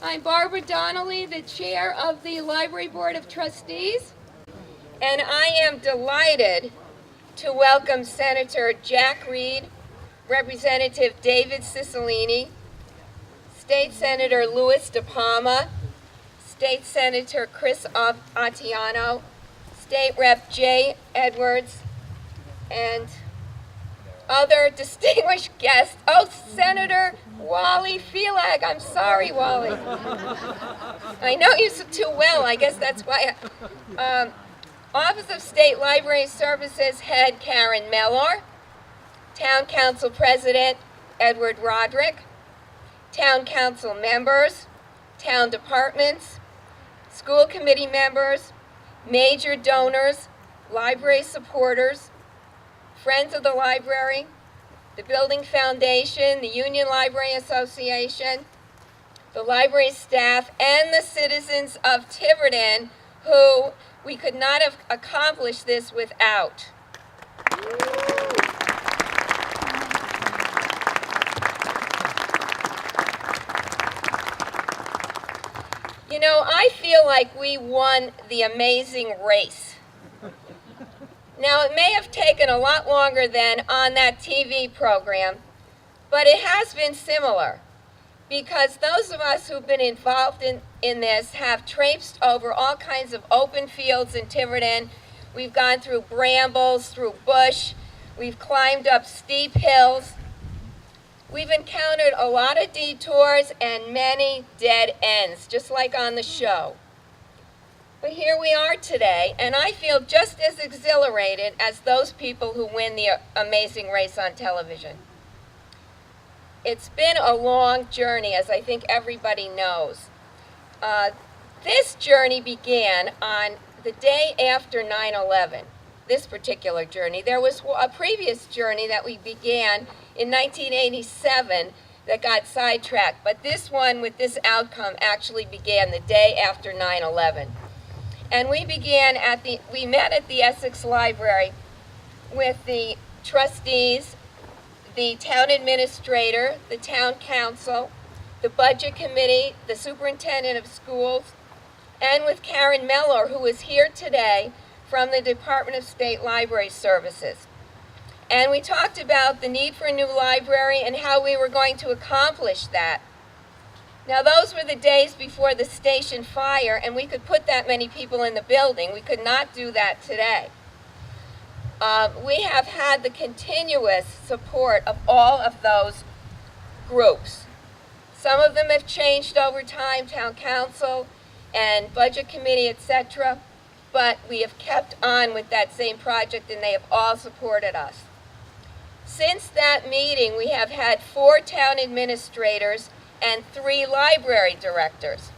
I'm Barbara Donnelly, the chair of the Library Board of Trustees, and I am delighted to welcome Senator Jack Reed, Representative David Cicilline, State Senator Louis DePalma, State Senator Chris Attiano, State Rep Jay Edwards, and other distinguished guests. Oh, Senator Wally Felag. I'm sorry, Wally. I know you too well. I guess that's why. Office of State Library Services Head Karen Mellor, Town Council President Edward Roderick, Town Council members, town departments, school committee members, major donors, library supporters, friends of the library, the Building Foundation, the Union Library Association, the library staff, and the citizens of Tiverton, who we could not have accomplished this without. You know, I feel like we won the amazing race. Now, it may have taken a lot longer than on that TV program, but it has been similar, because those of us who've been involved in this have traipsed over all kinds of open fields in Tiverton. We've gone through brambles, through bush, we've climbed up steep hills. We've encountered a lot of detours and many dead ends, just like on the show. But here we are today, and I feel just as exhilarated as those people who win the Amazing Race on television. It's been a long journey, as I think everybody knows. This journey began on the day after 9/11, this particular journey. There was a previous journey that we began in 1987 that got sidetracked, but this one with this outcome actually began the day after 9/11. And we met at the Essex Library with the trustees, the town administrator, the town council, the budget committee, the superintendent of schools, and with Karen Mellor, who is here today from the Department of State Library Services. And we talked about the need for a new library and how we were going to accomplish that. Now, those were the days before the station fire, and we could put that many people in the building. We could not do that today. We have had the continuous support of all of those groups. Some of them have changed over time, town council and budget committee, etc., but we have kept on with that same project, and they have all supported us. Since that meeting, we have had 4 town administrators and 3 library directors.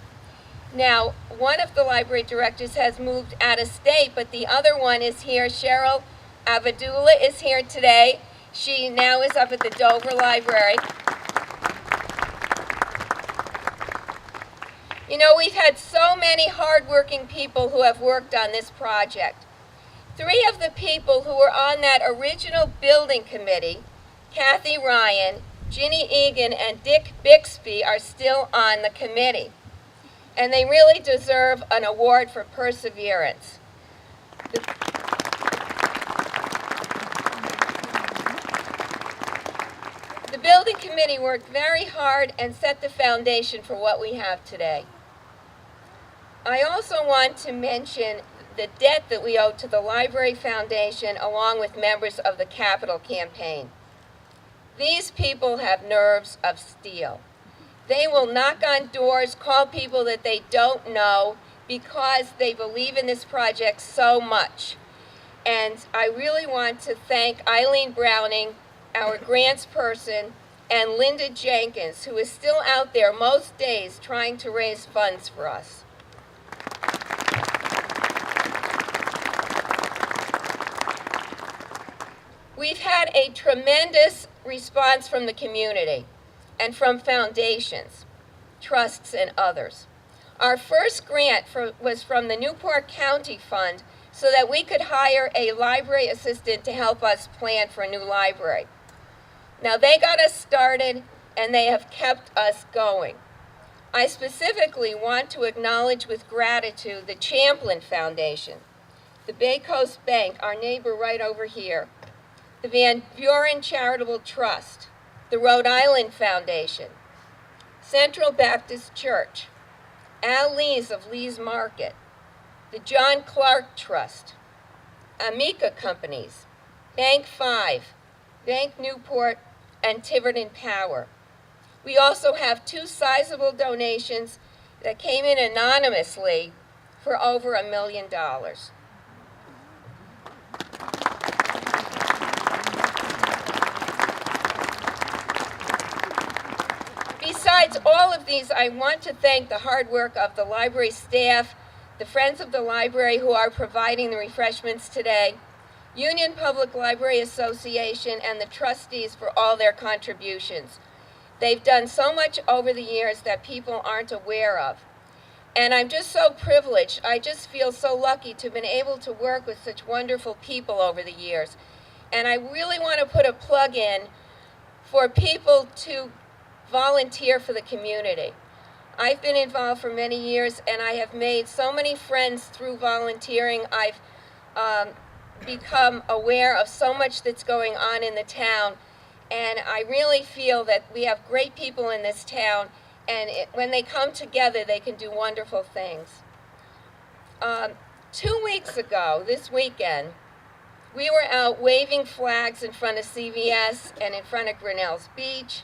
Now, one of the library directors has moved out of state, but the other one is here. Cheryl Avadula is here today. She now is up at the Dover Library. You know, we've had so many hardworking people who have worked on this project. 3 of the people who were on that original building committee, Kathy Ryan, Ginny Egan, and Dick Bixby, are still on the committee. And they really deserve an award for perseverance. The building committee worked very hard and set the foundation for what we have today. I also want to mention the debt that we owe to the Library Foundation along with members of the Capital Campaign. These people have nerves of steel. They will knock on doors, call people that they don't know because they believe in this project so much. And I really want to thank Eileen Browning, our grants person, and Linda Jenkins, who is still out there most days trying to raise funds for us. We've had a tremendous response from the community and from foundations, trusts, and others. Our first grant was from the Newport County Fund so that we could hire a library assistant to help us plan for a new library. Now, they got us started, and they have kept us going. I specifically want to acknowledge with gratitude the Champlin Foundation, the Bay Coast Bank, our neighbor right over here, the Van Buren Charitable Trust, the Rhode Island Foundation, Central Baptist Church, Al Lees of Lees Market, the John Clark Trust, Amica Companies, Bank 5, Bank Newport, and Tiverton Power. We also have 2 sizable donations that came in anonymously for over $1 million. Besides all of these, I want to thank the hard work of the library staff, the Friends of the Library who are providing the refreshments today, Union Public Library Association, and the trustees for all their contributions. They've done so much over the years that people aren't aware of. And I'm just so privileged. I just feel so lucky to have been able to work with such wonderful people over the years. And I really want to put a plug in for people to volunteer for the community. I've been involved for many years, and I have made so many friends through volunteering. I've become aware of so much that's going on in the town, and I really feel that we have great people in this town, and when they come together, they can do wonderful things. 2 weeks ago, this weekend, we were out waving flags in front of CVS and in front of Grinnell's Beach.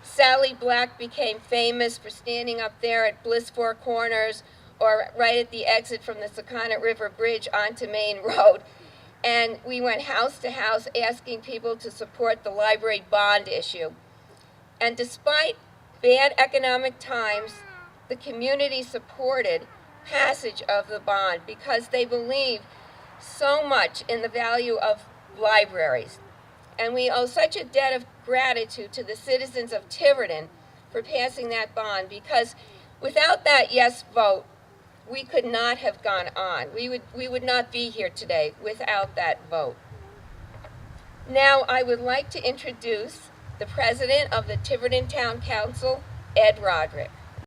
Sally Black became famous for standing up there at Bliss Four Corners or right at the exit from the Sakonnet River Bridge onto Main Road. And we went house to house asking people to support the library bond issue. And despite bad economic times, the community supported passage of the bond because they believe so much in the value of libraries. And we owe such a debt of gratitude to the citizens of Tiverton for passing that bond, because without that yes vote, we could not have gone on. We would not be here today without that vote. Now I would like to introduce the president of the Tiverton Town Council, Ed Roderick.